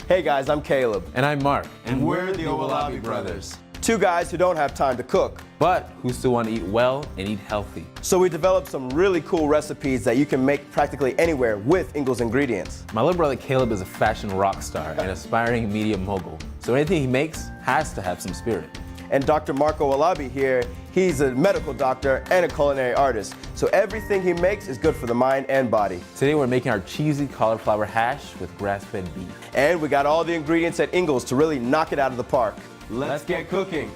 Hey guys, I'm Caleb. And I'm Mark. And we're the Owolabi brothers. Two guys who don't have time to cook, but who still want to eat well and eat healthy. So we developed some really cool recipes that you can make practically anywhere with Ingles ingredients. My little brother Caleb is a fashion rock star and aspiring media mogul. So anything he makes has to have some spirit. And Dr. Mark Owolabi here, he's a medical doctor and a culinary artist. So everything he makes is good for the mind and body. Today we're making our cheesy cauliflower hash with grass-fed beef. And we got all the ingredients at Ingles to really knock it out of the park. Let's get cooking.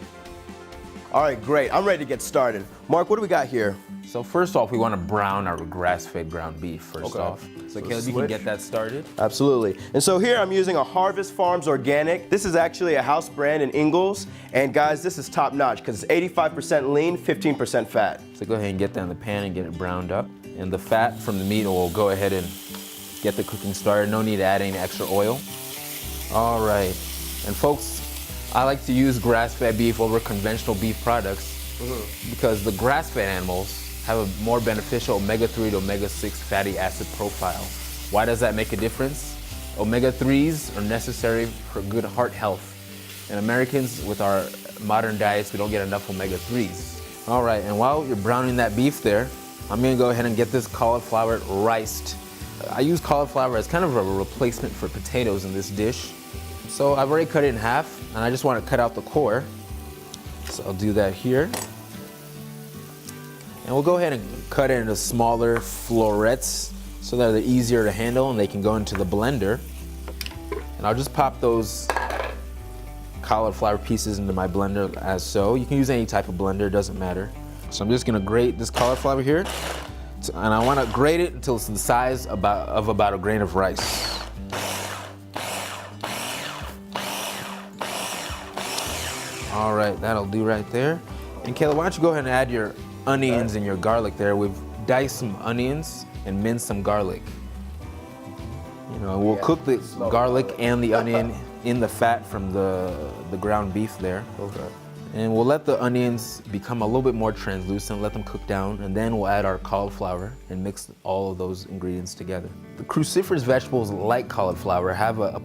All right, great. I'm ready to get started. Mark, what do we got here? So first off, we want to brown our grass-fed ground beef first off. So Caleb, you can get that started? Absolutely. And so here I'm using a Harvest Farms Organic. This is actually a house brand in Ingles. And guys, this is top notch because it's 85% lean, 15% fat. So go ahead and get that in the pan and get it browned up. And the fat from the meat will go ahead and get the cooking started. No need to add any extra oil. All right. And folks, I like to use grass-fed beef over conventional beef products because the grass-fed animals have a more beneficial omega-3 to omega-6 fatty acid profile. Why does that make a difference? Omega-3s are necessary for good heart health. And Americans, with our modern diets, we don't get enough omega-3s. All right, and while you're browning that beef there, I'm gonna go ahead and get this cauliflower riced. I use cauliflower as kind of a replacement for potatoes in this dish. So I've already cut it in half, and I just want to cut out the core. So I'll do that here. And we'll go ahead and cut it into smaller florets so that they're easier to handle and they can go into the blender. And I'll just pop those cauliflower pieces into my blender as so. You can use any type of blender, it doesn't matter. So I'm just gonna grate this cauliflower here. And I want to grate it until it's the size of about a grain of rice. All right, that'll do right there. And Caleb, why don't you go ahead and add your onions and your garlic there. We've diced some onions and minced some garlic. You know, we'll cook the garlic and the onion in the fat from the ground beef there. Okay. And we'll let the onions become a little bit more translucent, let them cook down, and then we'll add our cauliflower and mix all of those ingredients together. The cruciferous vegetables like cauliflower have a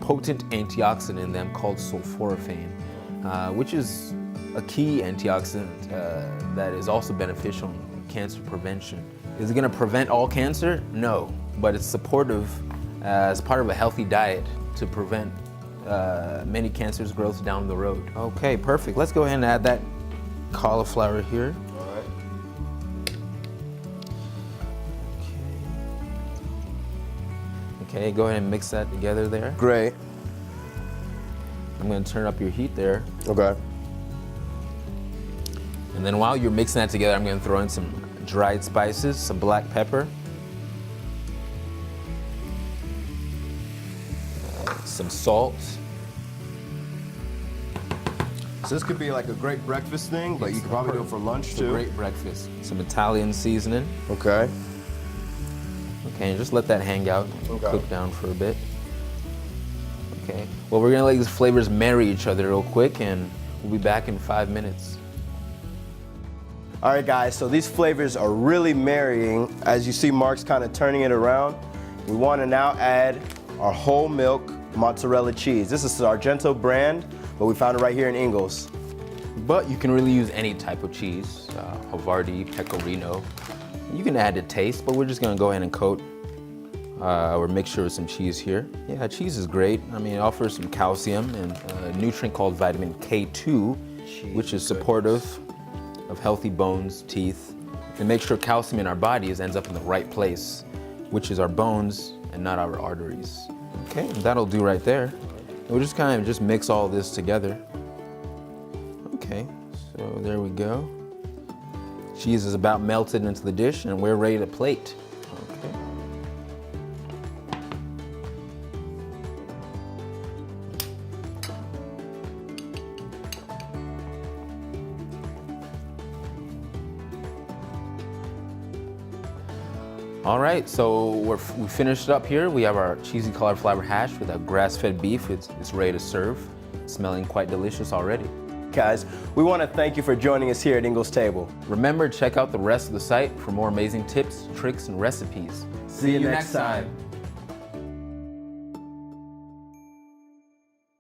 potent antioxidant in them called sulforaphane, which is a key antioxidant that is also beneficial in cancer prevention. Is it going to prevent all cancer? No, but it's supportive as part of a healthy diet to prevent many cancers' growth down the road. Okay, perfect. Let's go ahead and add that cauliflower here. All right. Okay, go ahead and mix that together there. Great. I'm going to turn up your heat there. Okay. And then while you're mixing that together, I'm going to throw in some dried spices, some black pepper, some salt. So this could be like a great breakfast thing, but you could probably do it for lunch too. Great breakfast. Some Italian seasoning. Okay. Okay, and just let that hang out, Okay. cook down for a bit. Okay, well, we're gonna let these flavors marry each other real quick, and we'll be back in 5 minutes. All right, guys, so these flavors are really marrying. As you see, Mark's kind of turning it around. We want to now add our whole milk mozzarella cheese. This is Sargento brand, but we found it right here in Ingles. But you can really use any type of cheese, Havarti, Pecorino. You can add to taste, but we're just gonna go ahead and coat our mixture with some cheese here. Yeah, cheese is great. I mean, it offers some calcium and a nutrient called vitamin K2, which is supportive of healthy bones, teeth, and make sure calcium in our bodies ends up in the right place, which is our bones and not our arteries. Okay, that'll do right there. And we'll just kind of just mix all this together. Okay, so there we go. Cheese is about melted into the dish and we're ready to plate. Okay. All right, so we finished up here. We have our cheesy cauliflower hash with our grass-fed beef. It's ready to serve. It's smelling quite delicious already. Guys, we want to thank you for joining us here at Ingles Table. Remember, check out the rest of the site for more amazing tips, tricks, and recipes. See you next time.